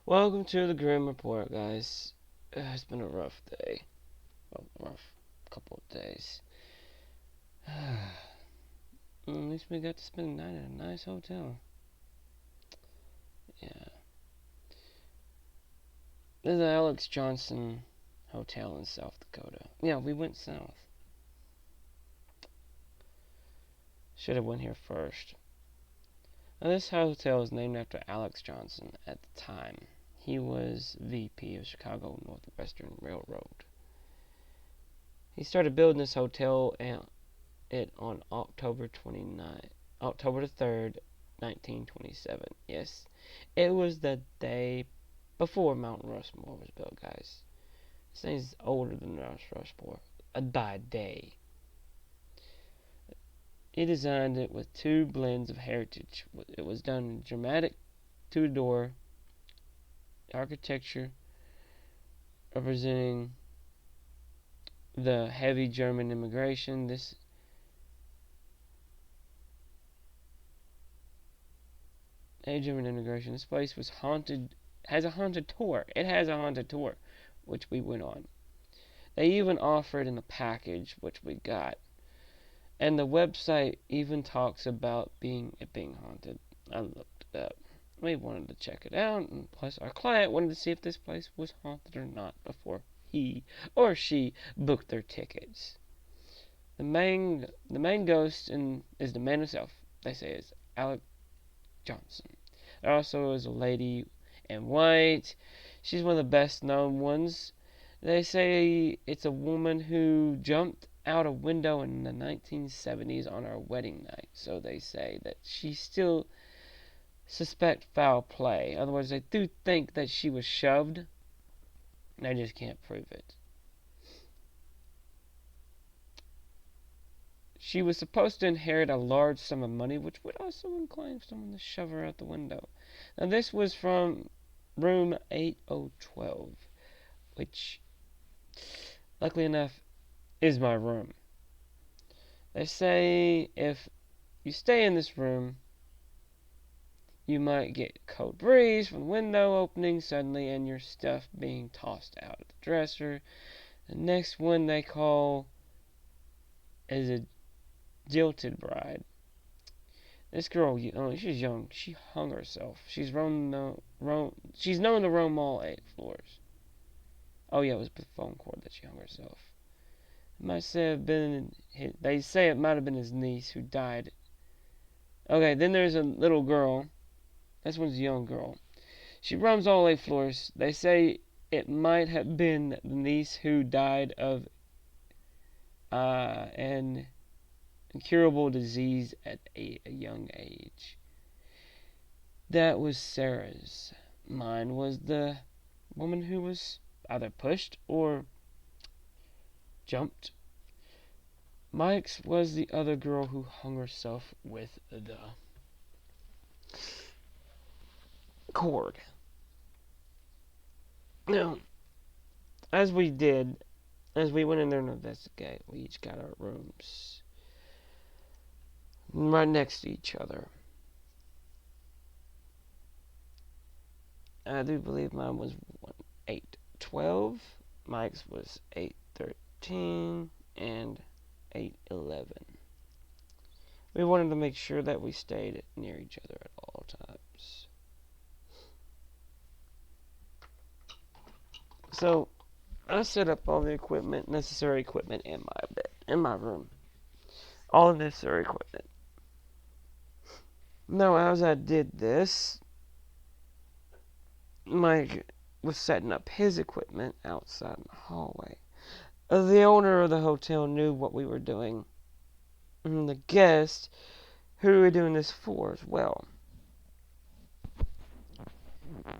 Welcome to the Grim Report, guys. It's been a rough day. Well, rough couple of days. At least we got to spend the night at a nice hotel. Yeah. This is the Alex Johnson Hotel in South Dakota. Yeah, we went south. Should have went here first. Now, this hotel is named after Alex Johnson at the time. He was VP of Chicago Northwestern Railroad. He started building this hotel on October the 3rd, 1927. Yes, it was the day before Mount Rushmore was built, guys. This thing's older than Mount Rushmore by a day. He designed it with two blends of heritage. It was done in dramatic Tudor architecture representing the heavy German immigration. This place was haunted, has a haunted tour. It has a haunted tour, which we went on. They even offered in the package, which we got. And the website even talks about it being haunted. I looked it up. We wanted to check it out, and plus our client wanted to see if this place was haunted or not before he or she booked their tickets. The main ghost is the man himself. They say is Alec Johnson. There also is a lady in white. She's one of the best known ones. They say it's a woman who jumped out a window in the 1970s on our wedding night. So they say that she still suspect foul play. Otherwise, they do think that she was shoved. They just can't prove it. She was supposed to inherit a large sum of money, which would also incline someone to shove her out the window. Now, this was from room 8012, which, luckily enough, is my room. They say if you stay in this room, you might get a cold breeze from the window opening suddenly and your stuff being tossed out of the dresser. The next one they call is a jilted bride. This girl, she's young. She hung herself. She's known to roam all 8 floors. Oh yeah, it was with the phone cord that she hung herself. They say it might have been his niece who died. Okay, then there's a little girl. This one's a young girl. She roams all 8 floors. They say it might have been the niece who died of an incurable disease at a young age. That was Sarah's. Mine was the woman who was either pushed or jumped. Mike's was the other girl who hung herself with the cord. Now, as we went in there to investigate, we each got our rooms right next to each other. I do believe mine was 812, Mike's was 813, and 811. We wanted to make sure that we stayed near each other at all times. So, I set up all the necessary equipment in my room. All the necessary equipment. Now, as I did this, Mike was setting up his equipment outside in the hallway. The owner of the hotel knew what we were doing, and the guest who we were doing this for as well.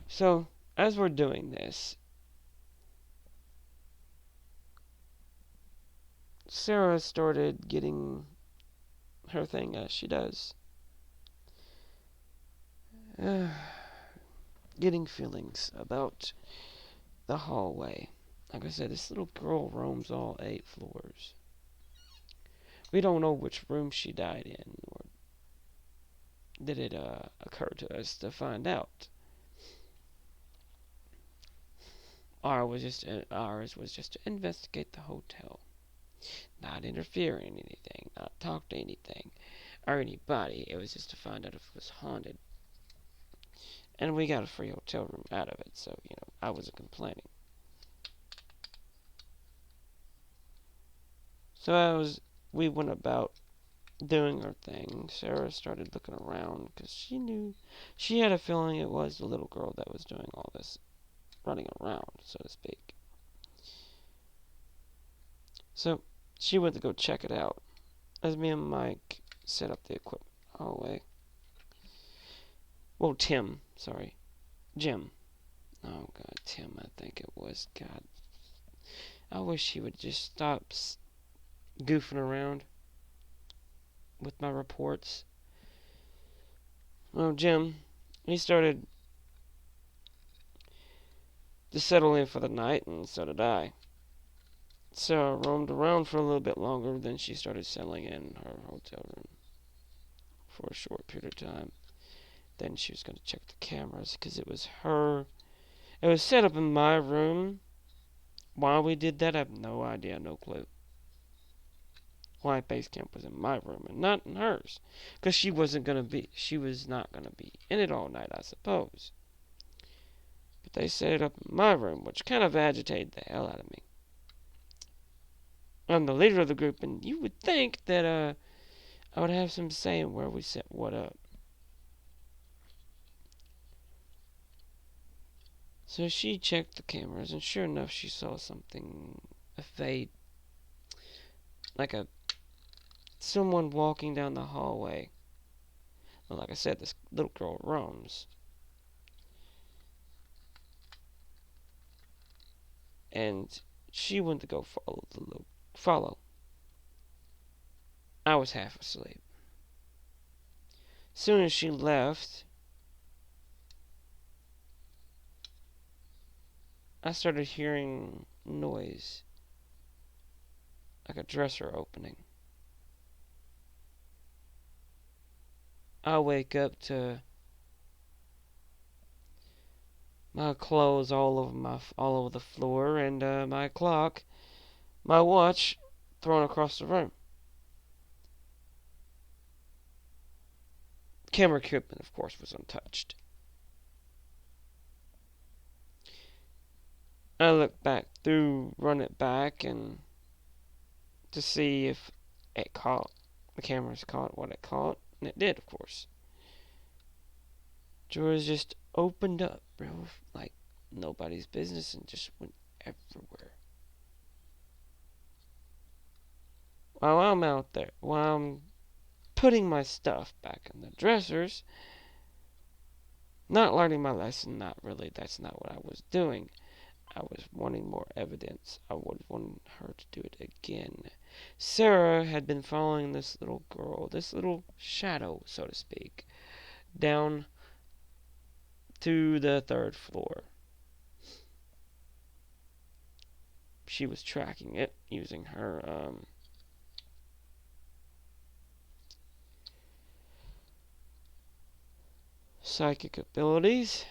So, as we're doing this, Sarah started getting her thing as she does. Getting feelings about the hallway. Like I said, this little girl roams all 8 floors. We don't know which room she died in, or did it occur to us to find out. Ours was just to investigate the hotel, not interfere in anything, not talk to anything or anybody. It was just to find out if it was haunted. And we got a free hotel room out of it, so, I wasn't complaining. So we went about doing our thing. Sarah started looking around because she had a feeling it was the little girl that was doing all this running around, so to speak. So she went to go check it out as me and Mike set up the equipment hallway. Well, Tim, sorry. Jim. Oh, God, Tim, I think it was. God. I wish he would just stop goofing around with my reports. Well, Jim, he started to settle in for the night, and so did I. So I roamed around for a little bit longer, then she started settling in her hotel room for a short period of time. Then she was going to check the cameras, because it was set up in my room. Why we did that, I have no idea, no clue. Why base camp was in my room and not in hers. Because she was not going to be in it all night, I suppose. But they set it up in my room, which kind of agitated the hell out of me. I'm the leader of the group, and you would think that I would have some say in where we set what up. So she checked the cameras, and sure enough, she saw something, a fade, like someone walking down the hallway. Well, like I said, this little girl roams. And she went to go follow. I was half asleep. Soon as she left, I started hearing noise, like a dresser opening. I wake up to my clothes all over the floor, and my watch, thrown across the room. Camera equipment, of course, was untouched. I look back run it back, and to see if the cameras caught what it caught, and it did, of course. Drawers just opened up, bro, like nobody's business, and just went everywhere. While I'm putting my stuff back in the dressers, not learning my lesson, not really, that's not what I was doing. I was wanting more evidence. I would want her to do it again. Sarah had been following this little girl, this little shadow, so to speak, down to the 3rd floor. She was tracking it using her psychic abilities,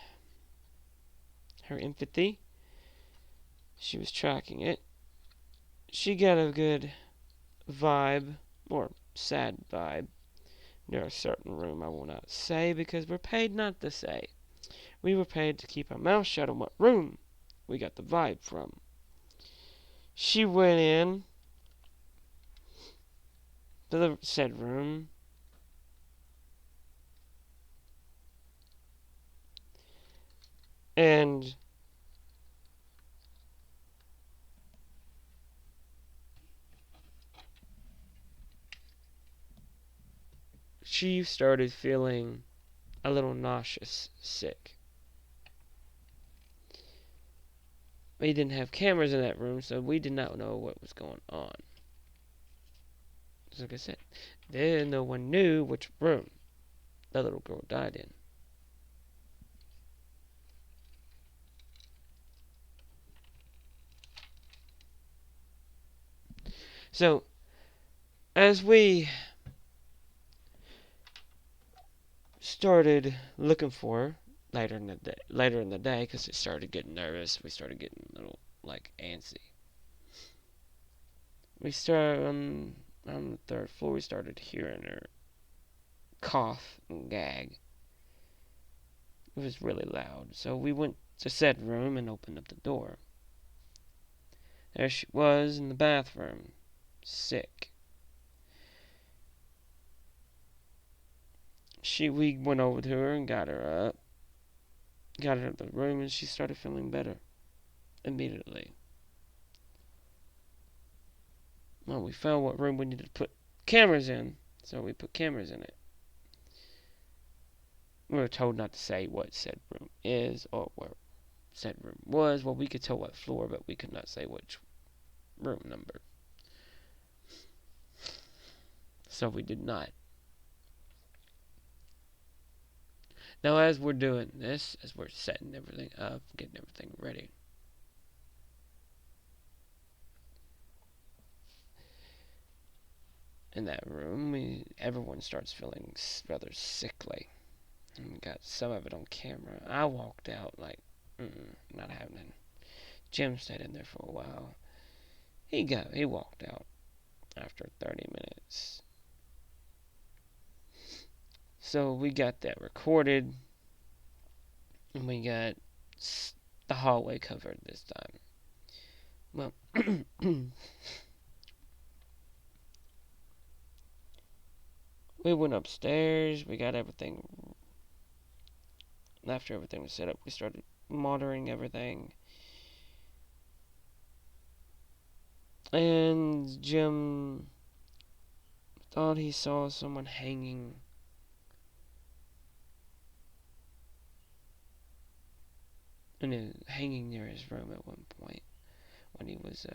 her empathy. She was tracking it. She got a good vibe, or sad vibe, near a certain room I will not say, because we're paid not to say. We were paid to keep our mouth shut on what room we got the vibe from. She went in to the said room, and she started feeling a little nauseous, sick. We didn't have cameras in that room, so we did not know what was going on. Like I said, then no one knew which room the little girl died in. So, as we started looking for her, Later in the day, because it started getting nervous. We started getting a little like antsy. We started on the third floor. We started hearing her cough and gag. It was really loud, so we went to said room and opened up the door. There she was in the bathroom, sick. We went over to her and got her up, got her out of the room, and she started feeling better immediately. Well, we found what room we needed to put cameras in, so we put cameras in it. We were told not to say what said room is or where said room was. Well, we could tell what floor, but we could not say which room number. So we did not. Now, as we're doing this, as we're setting everything up, getting everything ready, in that room, everyone starts feeling rather sickly. And we got some of it on camera. I walked out like, not happening. Jim stayed in there for a while. He walked out after 30 minutes. So we got that recorded, and we got the hallway covered this time. Well, we went upstairs, we got everything. After everything was set up, we started monitoring everything. And Jim thought he saw someone hanging near his room at one point when he was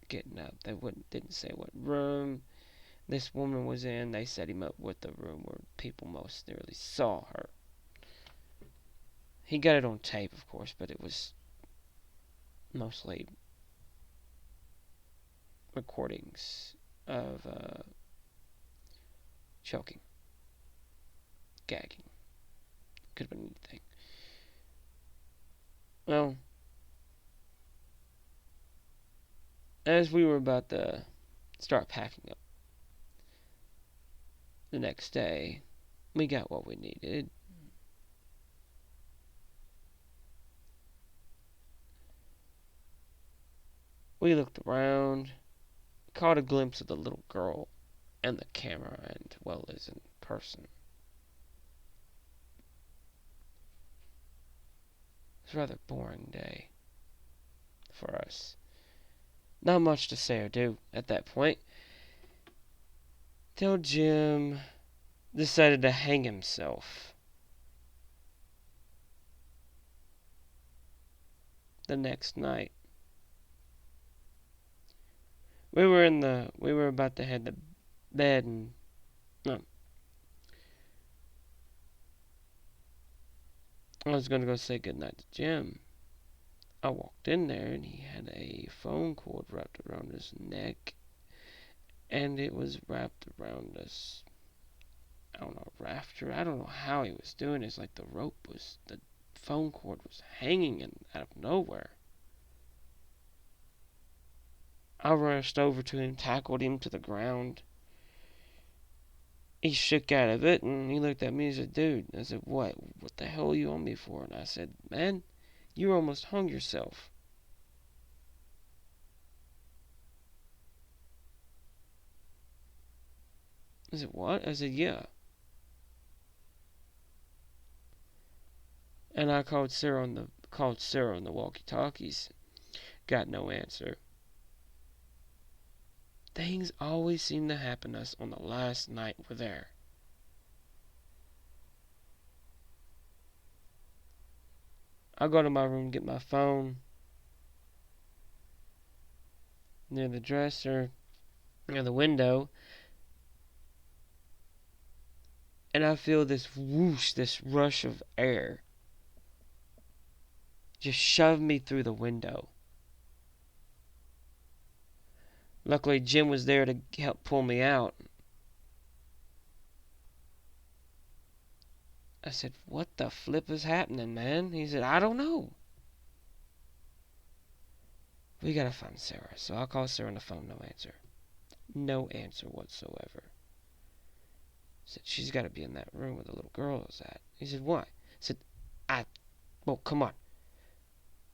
getting up. They didn't say what room this woman was in. They set him up with the room where people most nearly saw her. He got it on tape, of course, but it was mostly recordings of choking, gagging. Could have been anything. Well, as we were about to start packing up the next day, we got what we needed. We looked around, caught a glimpse of the little girl and the camera, and well as in person. It was a rather boring day for us. Not much to say or do at that point, till Jim decided to hang himself the next night. We were about to head to bed, and I was going to go say goodnight to Jim. I walked in there, and he had a phone cord wrapped around his neck, and it was wrapped around this, I don't know, rafter. I don't know how he was doing it. It's like the phone cord was hanging out of nowhere. I rushed over to him, tackled him to the ground. He shook out of it, and he looked at me and said, "Dude," I said, "What? What the hell are you on me for?" And I said, "Man, you almost hung yourself." I said, "What?" I said, "Yeah." And I called Sarah on the walkie-talkies. Got no answer. Things always seem to happen to us on the last night we're there. I go to my room, get my phone near the dresser, near the window, and I feel this whoosh, this rush of air just shove me through the window. Luckily, Jim was there to help pull me out. I said, what the flip is happening, man? He said, I don't know. We gotta find Sarah. So I call Sarah on the phone, no answer. No answer whatsoever. I said, she's gotta be in that room where the little girl is at. He said, why? I said, well, come on.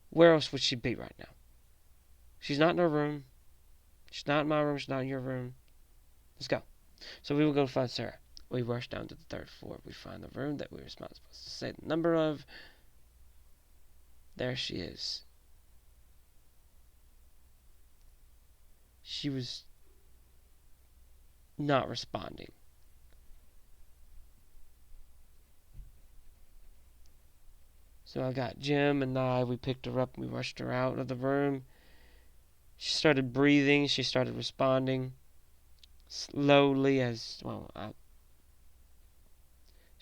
Where else would she be right now? She's not in her room. She's not in my room. She's not in your room. Let's go. So we will go find Sarah. We rush down to the third floor. We find the room that we were not supposed to say the number of. There she is. She was not responding. So I got Jim and we picked her up and we rushed her out of the room. She started breathing. She started responding slowly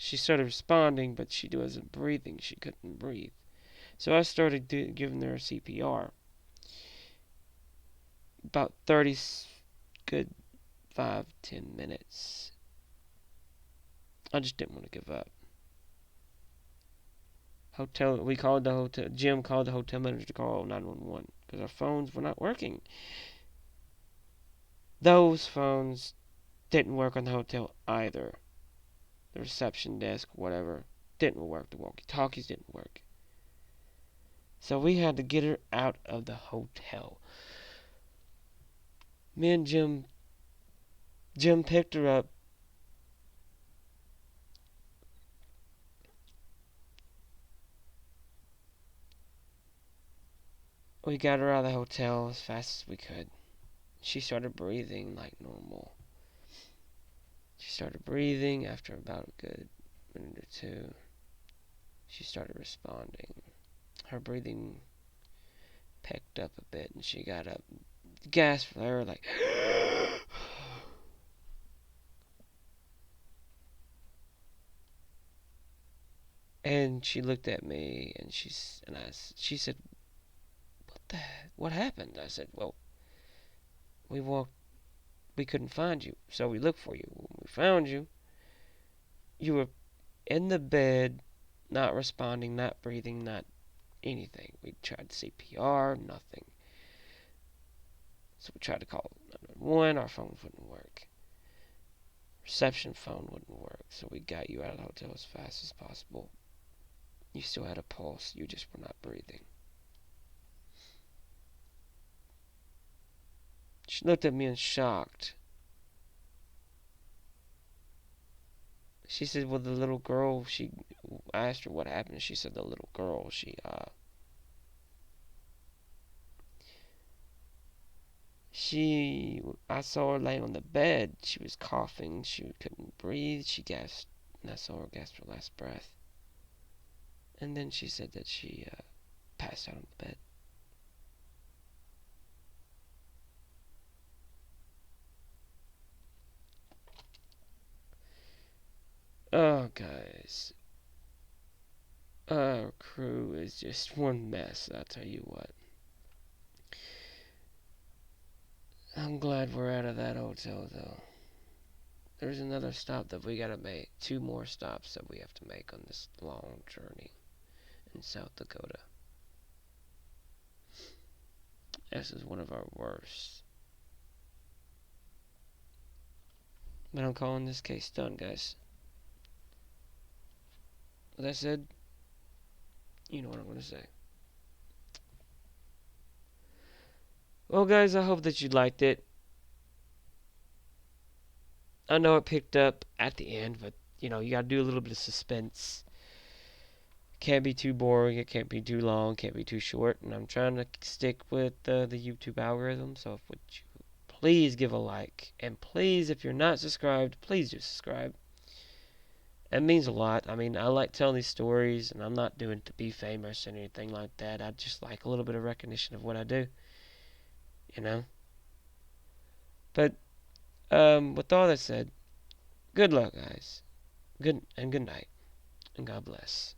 she started responding, but she wasn't breathing. She couldn't breathe. So I started giving her CPR. About 30 good 5-10 minutes. I just didn't want to give up. We called the hotel. Jim called the hotel manager to call 911 because our phones were not working. Those phones didn't work on the hotel either. The reception desk, whatever, didn't work. The walkie-talkies didn't work. So we had to get her out of the hotel. Me and Jim picked her up. We got her out of the hotel as fast as we could. She started breathing like normal. She started breathing after about a good minute or two. She started responding. Her breathing picked up a bit and she got up. Gasped for her like and she looked at me and she said, what happened? I said, well, we couldn't find you, so we looked for you. When we found you, you were in the bed, not responding, not breathing, not anything. We tried CPR, nothing. So we tried to call 911, our phones wouldn't work. Reception phone wouldn't work, so we got you out of the hotel as fast as possible. You still had a pulse, you just were not breathing. She looked at me in shocked. She said, well, the little girl, I asked her what happened. She said the little girl, I saw her laying on the bed. She was coughing. She couldn't breathe. She gasped, and I saw her gasp her last breath. And then she said that she passed out on the bed. Oh, guys. Our crew is just one mess, I'll tell you what. I'm glad we're out of that hotel, though. There's another stop that we gotta make. 2 more stops that we have to make on this long journey in South Dakota. This is one of our worst. But I'm calling this case done, guys. With that said, you know what I'm going to say. Well, guys, I hope that you liked it. I know it picked up at the end, but, you got to do a little bit of suspense. It can't be too boring. It can't be too long. It can't be too short. And I'm trying to stick with the YouTube algorithm. So would you please give a like. And please, if you're not subscribed, please do subscribe. It means a lot. I mean, I like telling these stories, and I'm not doing it to be famous or anything like that. I just like a little bit of recognition of what I do. But with all that said, good luck, guys. Good night, and God bless.